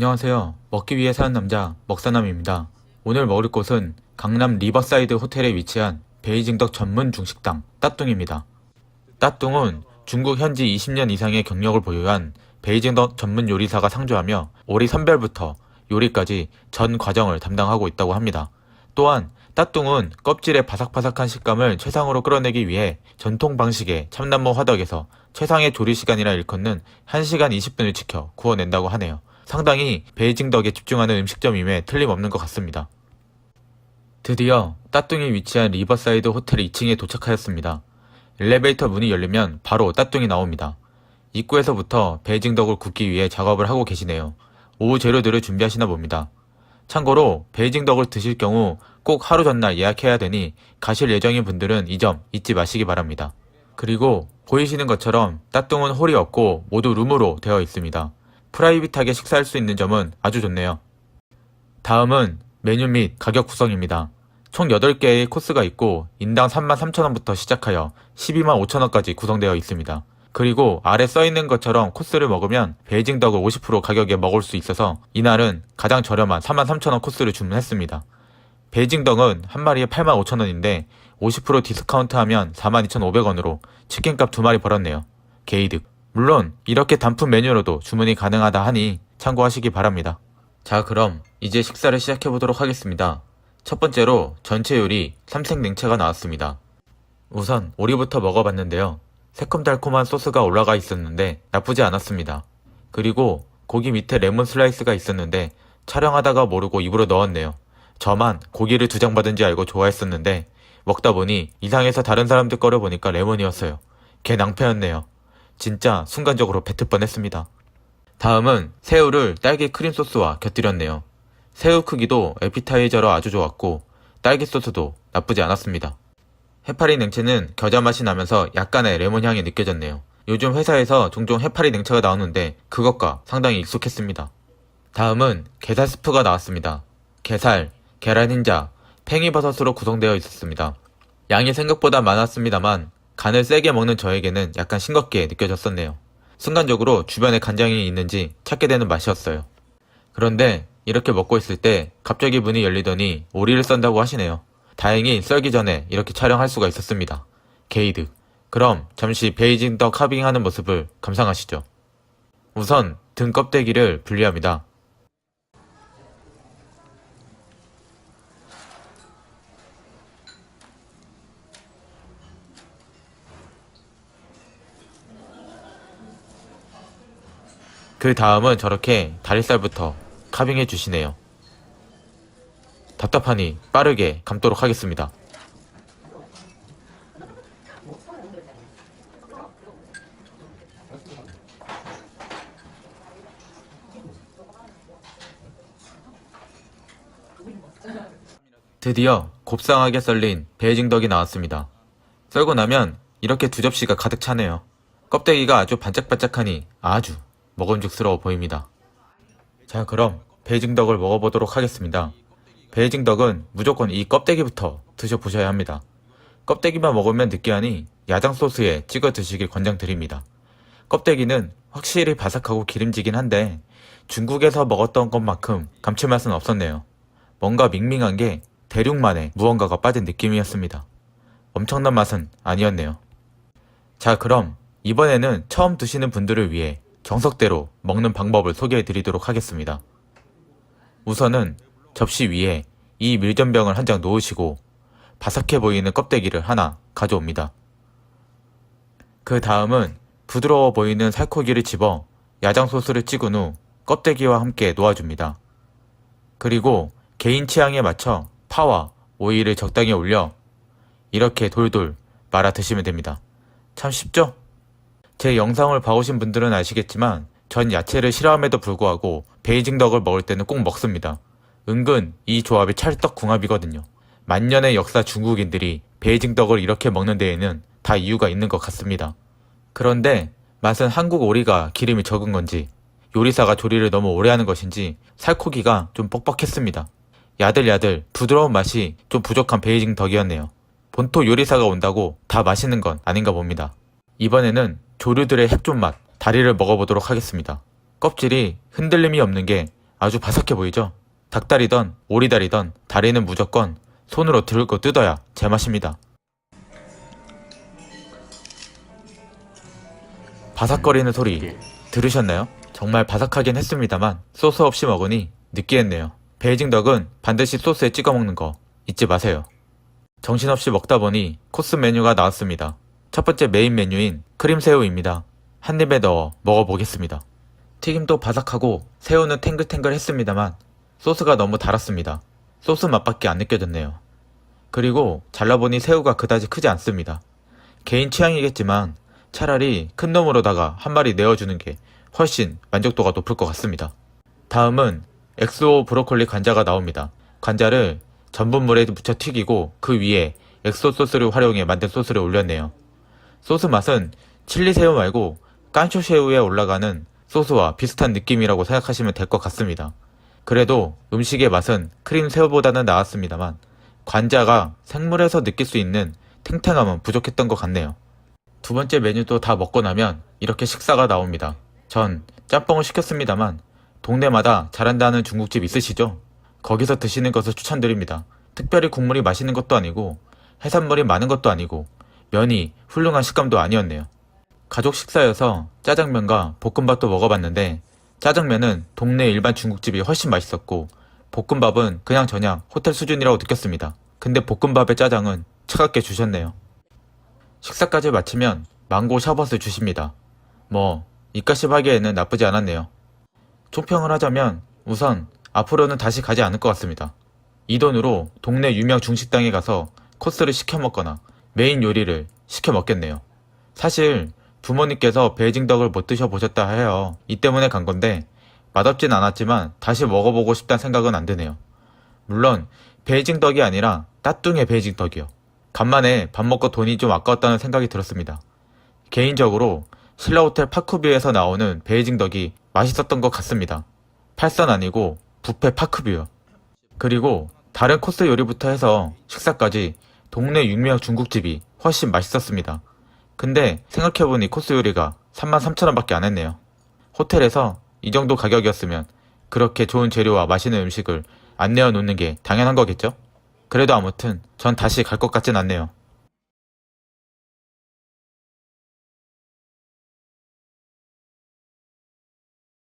안녕하세요. 먹기 위해 사는 남자 먹사남입니다. 오늘 먹을 곳은 강남 리버사이드 호텔에 위치한 베이징덕 전문 중식당 따뚱입니다. 따뚱은 중국 현지 20년 이상의 경력을 보유한 베이징덕 전문 요리사가 상주하며 오리 선별부터 요리까지 전 과정을 담당하고 있다고 합니다. 또한 따뚱은 껍질의 바삭바삭한 식감을 최상으로 끌어내기 위해 전통 방식의 참나무 화덕에서 최상의 조리 시간이라 일컫는 1시간 20분을 지켜 구워낸다고 하네요. 상당히 베이징덕에 집중하는 음식점임에 틀림없는 것 같습니다. 드디어 따뚱이 위치한 리버사이드 호텔 2층에 도착하였습니다. 엘리베이터 문이 열리면 바로 따뚱이 나옵니다. 입구에서부터 베이징덕을 굽기 위해 작업을 하고 계시네요. 오후 재료들을 준비하시나 봅니다. 참고로 베이징덕을 드실 경우 꼭 하루 전날 예약해야 되니 가실 예정인 분들은 이 점 잊지 마시기 바랍니다. 그리고 보이시는 것처럼 따뚱은 홀이 없고 모두 룸으로 되어 있습니다. 프라이빗하게 식사할 수 있는 점은 아주 좋네요. 다음은 메뉴 및 가격 구성입니다. 총 8개의 코스가 있고 인당 33,000원부터 시작하여 125,000원까지 구성되어 있습니다. 그리고 아래 써있는 것처럼 코스를 먹으면 베이징덕을 50% 가격에 먹을 수 있어서 이날은 가장 저렴한 43,000원 코스를 주문했습니다. 베이징덕은 한 마리에 85,000원인데 50% 디스카운트하면 42,500원으로 치킨값 2마리 벌었네요. 개이득. 물론 이렇게 단품 메뉴로도 주문이 가능하다 하니 참고하시기 바랍니다. 자, 그럼 이제 식사를 시작해보도록 하겠습니다. 첫 번째로 전체 요리 삼색 냉채가 나왔습니다. 우선 오리부터 먹어봤는데요. 새콤달콤한 소스가 올라가 있었는데 나쁘지 않았습니다. 그리고 고기 밑에 레몬 슬라이스가 있었는데 촬영하다가 모르고 입으로 넣었네요. 저만 고기를 2장 받은지 알고 좋아했었는데 먹다 보니 이상해서 다른 사람들 거를 보니까 레몬이었어요. 개 낭패였네요. 진짜 순간적으로 뱉을 뻔했습니다. 다음은 새우를 딸기 크림 소스와 곁들였네요. 새우 크기도 에피타이저로 아주 좋았고 딸기 소스도 나쁘지 않았습니다. 해파리 냉채는 겨자 맛이 나면서 약간의 레몬 향이 느껴졌네요. 요즘 회사에서 종종 해파리 냉채가 나오는데 그것과 상당히 익숙했습니다. 다음은 게살 스프가 나왔습니다. 게살, 계란 흰자, 팽이버섯으로 구성되어 있었습니다. 양이 생각보다 많았습니다만 간을 세게 먹는 저에게는 약간 싱겁게 느껴졌었네요. 순간적으로 주변에 간장이 있는지 찾게 되는 맛이었어요. 그런데 이렇게 먹고 있을 때 갑자기 문이 열리더니 오리를 썬다고 하시네요. 다행히 썰기 전에 이렇게 촬영할 수가 있었습니다. 게이득. 그럼 잠시 베이징덕 카빙하는 모습을 감상하시죠. 우선 등 껍데기를 분리합니다. 그 다음은 저렇게 다리살부터 카빙해 주시네요. 답답하니 빠르게 감도록 하겠습니다. 드디어 곱상하게 썰린 베이징덕이 나왔습니다. 썰고 나면 이렇게 2접시가 가득 차네요. 껍데기가 아주 반짝반짝하니 아주 먹음직스러워 보입니다. 자, 그럼 베이징덕을 먹어보도록 하겠습니다. 베이징덕은 무조건 이 껍데기부터 드셔보셔야 합니다. 껍데기만 먹으면 느끼하니 야장 소스에 찍어 드시길 권장드립니다. 껍데기는 확실히 바삭하고 기름지긴 한데 중국에서 먹었던 것만큼 감칠맛은 없었네요. 뭔가 밍밍한 게 대륙만의 무언가가 빠진 느낌이었습니다. 엄청난 맛은 아니었네요. 자, 그럼 이번에는 처음 드시는 분들을 위해 정석대로 먹는 방법을 소개해 드리도록 하겠습니다. 우선은 접시 위에 이 밀전병을 한 장 놓으시고 바삭해 보이는 껍데기를 하나 가져옵니다. 그 다음은 부드러워 보이는 살코기를 집어 야장 소스를 찍은 후 껍데기와 함께 놓아줍니다. 그리고 개인 취향에 맞춰 파와 오이를 적당히 올려 이렇게 돌돌 말아 드시면 됩니다. 참 쉽죠? 제 영상을 봐오신 분들은 아시겠지만 전 야채를 싫어함에도 불구하고 베이징덕을 먹을 때는 꼭 먹습니다. 은근 이 조합이 찰떡궁합이거든요. 만년의 역사 중국인들이 베이징덕을 이렇게 먹는 데에는 다 이유가 있는 것 같습니다. 그런데 맛은 한국 오리가 기름이 적은 건지 요리사가 조리를 너무 오래 하는 것인지 살코기가 좀 뻑뻑했습니다. 야들야들 부드러운 맛이 좀 부족한 베이징덕이었네요. 본토 요리사가 온다고 다 맛있는 건 아닌가 봅니다. 이번에는 조류들의 핵존맛 다리를 먹어보도록 하겠습니다. 껍질이 흔들림이 없는 게 아주 바삭해 보이죠? 닭다리던 오리다리던 다리는 무조건 손으로 들고 뜯어야 제맛입니다. 바삭거리는 소리 들으셨나요? 정말 바삭하긴 했습니다만 소스 없이 먹으니 느끼했네요. 베이징 덕은 반드시 소스에 찍어 먹는 거 잊지 마세요. 정신없이 먹다 보니 코스 메뉴가 나왔습니다. 첫 번째 메인 메뉴인 크림새우입니다. 한 입에 넣어 먹어보겠습니다. 튀김도 바삭하고 새우는 탱글탱글 했습니다만 소스가 너무 달았습니다. 소스 맛밖에 안 느껴졌네요. 그리고 잘라보니 새우가 그다지 크지 않습니다. 개인 취향이겠지만 차라리 큰 놈으로다가 한 마리 내어주는 게 훨씬 만족도가 높을 것 같습니다. 다음은 엑소 브로콜리 관자가 나옵니다. 관자를 전분물에 묻혀 튀기고 그 위에 엑소 소스를 활용해 만든 소스를 올렸네요. 소스 맛은 칠리 새우 말고 깐쇼 새우에 올라가는 소스와 비슷한 느낌이라고 생각하시면 될 것 같습니다. 그래도 음식의 맛은 크림 새우보다는 나았습니다만 관자가 생물에서 느낄 수 있는 탱탱함은 부족했던 것 같네요. 두 번째 메뉴도 다 먹고 나면 이렇게 식사가 나옵니다. 전 짬뽕을 시켰습니다만 동네마다 잘한다는 중국집 있으시죠? 거기서 드시는 것을 추천드립니다. 특별히 국물이 맛있는 것도 아니고 해산물이 많은 것도 아니고 면이 훌륭한 식감도 아니었네요. 가족 식사여서 짜장면과 볶음밥도 먹어봤는데 짜장면은 동네 일반 중국집이 훨씬 맛있었고 볶음밥은 그냥저냥 호텔 수준이라고 느꼈습니다. 근데 볶음밥에 짜장은 차갑게 주셨네요. 식사까지 마치면 망고 샤벗을 주십니다. 뭐 입가심 하기에는 나쁘지 않았네요. 총평을 하자면 우선 앞으로는 다시 가지 않을 것 같습니다. 이 돈으로 동네 유명 중식당에 가서 코스를 시켜 먹거나 메인 요리를 시켜 먹겠네요. 사실 부모님께서 베이징덕을 못 드셔보셨다 해요. 이 때문에 간 건데 맛없진 않았지만 다시 먹어보고 싶다는 생각은 안 드네요. 물론 베이징덕이 아니라 따뚱의 베이징덕이요. 간만에 밥 먹고 돈이 좀 아까웠다는 생각이 들었습니다. 개인적으로 신라호텔 파크뷰에서 나오는 베이징덕이 맛있었던 것 같습니다. 팔선 아니고 뷔페 파크뷰요. 그리고 다른 코스 요리부터 해서 식사까지 동네 유명 중국집이 훨씬 맛있었습니다. 근데 생각해보니 코스 요리가 33,000원 밖에 안 했네요. 호텔에서 이 정도 가격이었으면 그렇게 좋은 재료와 맛있는 음식을 안 내어놓는 게 당연한 거겠죠? 그래도 아무튼 전 다시 갈 것 같진 않네요.